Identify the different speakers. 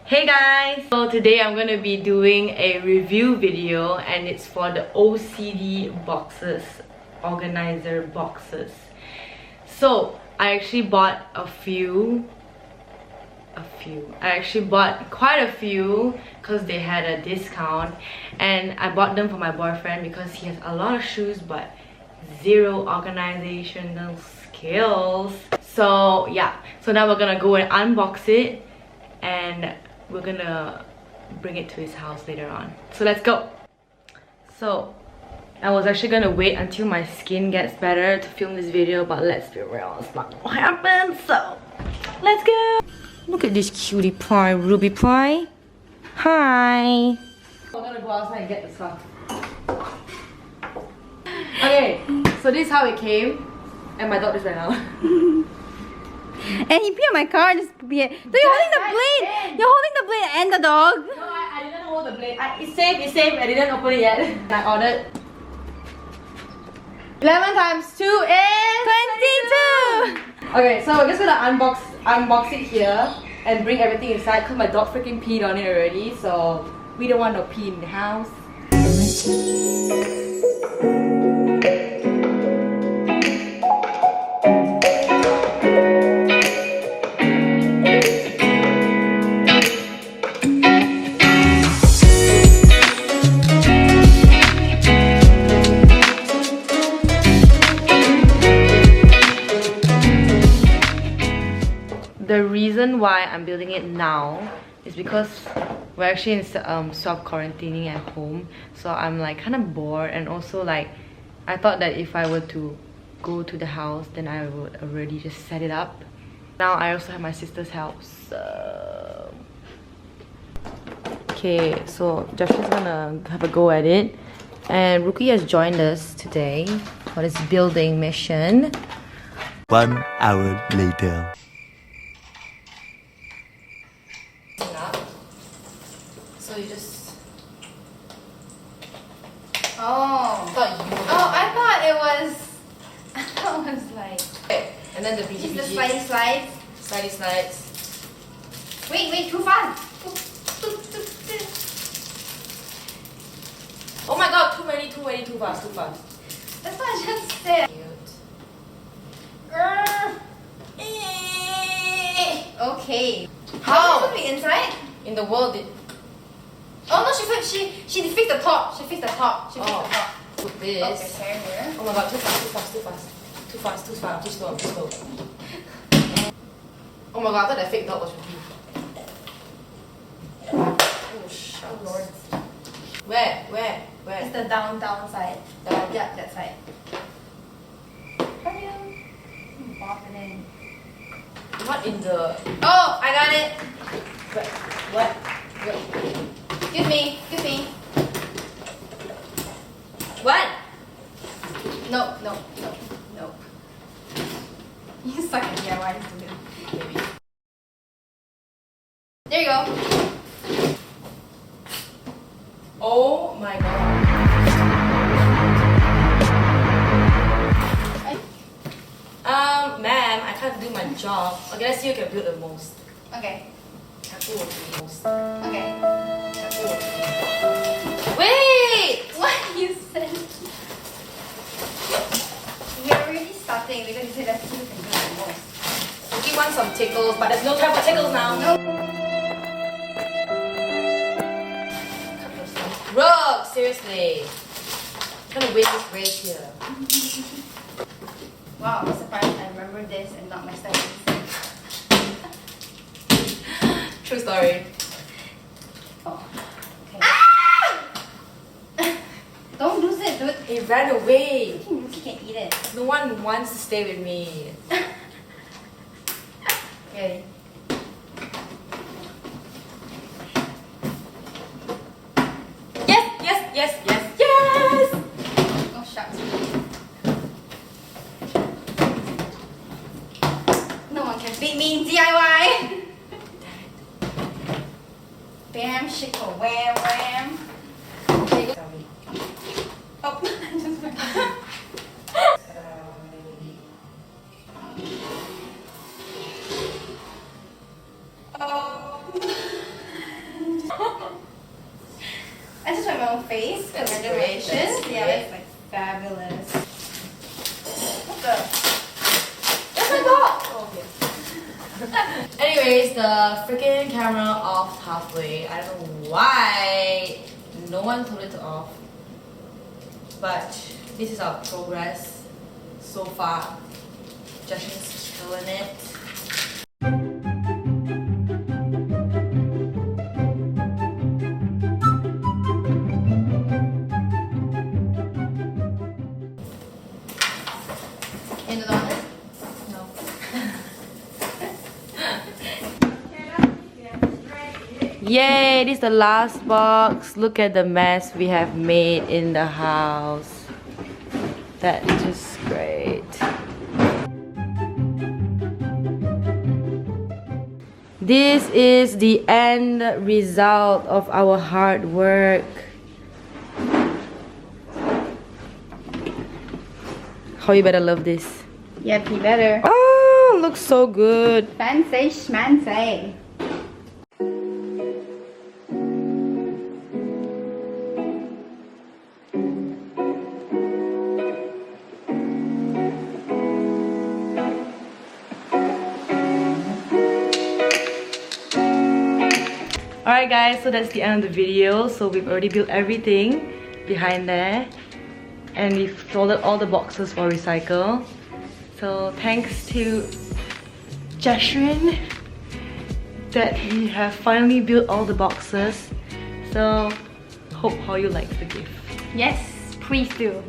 Speaker 1: Hey guys! So today I'm gonna be doing a review video and it's for the OCDEE boxes, organizer boxes. So I actually bought I actually bought quite a few because they had a discount, and I bought them for my boyfriend because he has a lot of shoes but zero organizational skills. So yeah, so now we're gonna go and unbox it and we're gonna bring it to his house later on. So let's go. So I was actually gonna wait until my skin gets better to film this video, but let's be real, it's not gonna happen. So let's go. Look at this cutie pie, Ruby pie. Hi. We're gonna go outside and get the stuff. Okay, so this is how it came, and my dog just ran out.
Speaker 2: And he peed on my car, just peed. So you're holding the blade! You're holding the blade and the dog!
Speaker 1: No, I didn't hold the blade. It's safe, I didn't open it yet. I ordered 11 times 2 is
Speaker 2: 22!
Speaker 1: Okay, so we're just gonna unbox it here and bring everything inside because my dog freaking peed on it already, so we don't want no pee in the house. The reason why I'm building it now is because we're actually self-quarantining at home, so I'm like kind of bored, and also like I thought that if I were to go to the house then I would already just set it up. Now I also have my sister's help, so okay, so Josh is gonna have a go at it, and Rookie has joined us today for this building mission.
Speaker 3: 1 hour later.
Speaker 1: So you just...
Speaker 2: Oh. I thought it was like...
Speaker 1: Okay, and then the
Speaker 2: Just
Speaker 1: BGBG.
Speaker 2: the slidey slides.
Speaker 1: Slidey slides.
Speaker 2: Wait, too fast!
Speaker 1: Oh my god, too fast.
Speaker 2: That's what I just said.
Speaker 1: Cute.
Speaker 2: Okay.
Speaker 1: How?
Speaker 2: How? Is it inside?
Speaker 1: In the world,
Speaker 2: Oh no, she fixed the top. She fixed the top.
Speaker 1: put this.
Speaker 2: Okay, fair here.
Speaker 1: Oh my god, too fast. Too slow. Oh my god, I thought that fake dog was with you. Oh shucks. Where?
Speaker 2: It's the down side.
Speaker 1: Down.
Speaker 2: Yeah, that side. Hurry up. Pop it in.
Speaker 1: What in the...
Speaker 2: Oh, I got it.
Speaker 1: What?
Speaker 2: Give me.
Speaker 1: What?
Speaker 2: Nope. You suck at DIY, stupid.
Speaker 1: Maybe.
Speaker 2: There you go.
Speaker 1: Oh my god. Ma'am, I can't do my job. Okay, let's see who can build the most.
Speaker 2: Okay.
Speaker 1: Who will do the most?
Speaker 2: Okay.
Speaker 1: Who will do the most? Wait!
Speaker 2: What you said? We're already starting because you said let's see who can do the most.
Speaker 1: We want some tickles, but there's no time for tickles now.
Speaker 2: No.
Speaker 1: Rogue, seriously. I'm gonna win this race here.
Speaker 2: Wow, I'm surprised I remember this and not my studies.
Speaker 1: True story.
Speaker 2: Oh. Okay. Ah! Don't lose it, dude.
Speaker 1: It ran away.
Speaker 2: You can eat it.
Speaker 1: No one wants to stay with me.
Speaker 2: Okay.
Speaker 1: Yes!
Speaker 2: Oh shucks. No one can beat me in DIY. Bam, shikka, wham.
Speaker 1: Sorry.
Speaker 2: Oh, I just went. have my own face. Congratulations. Yeah, that's like fabulous. What the? That's my dog! Oh, okay.
Speaker 1: Anyways, the freaking camera off halfway. I don't know why no one told it to off. But this is our progress so far. Justin's killing it.
Speaker 2: In the donut?
Speaker 1: No. Yay, this is the last box. Look at the mess we have made in the house. That's just great. This is the end result of our hard work. How you better love this.
Speaker 2: Yep, you better.
Speaker 1: Oh, looks so good.
Speaker 2: Fancy schmancy.
Speaker 1: Alright guys, so that's the end of the video. So we've already built everything behind there. And we've folded all the boxes for recycle. So thanks to Jashrin that we have finally built all the boxes. So hope how you like the gift.
Speaker 2: Yes, please do.